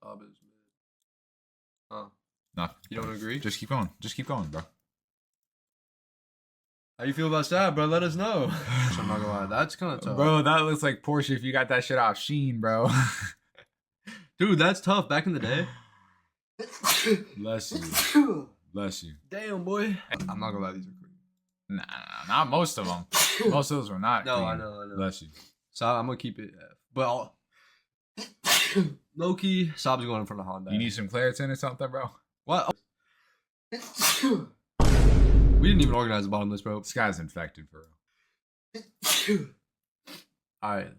Saab is mid. Huh? No, You don't agree? Just keep going. Just keep going, bro. How you feel about Saab, bro? Let us know. I'm not gonna lie, that's kind of tough, Bro, that looks like Porsche if you got that shit off Sheen, bro. Dude, that's tough. Back in the day. Bless you. Bless you. Damn, boy. I'm not gonna lie, these are clean. Nah, not most of them. Most of those were not. No, clean. I know. Bless you. So I'm gonna keep it F. But low key, Saab's going in front of Honda. You need some Claritin or something, bro? What? We didn't even organize the bottom list, bro. This guy's infected, for real. All right.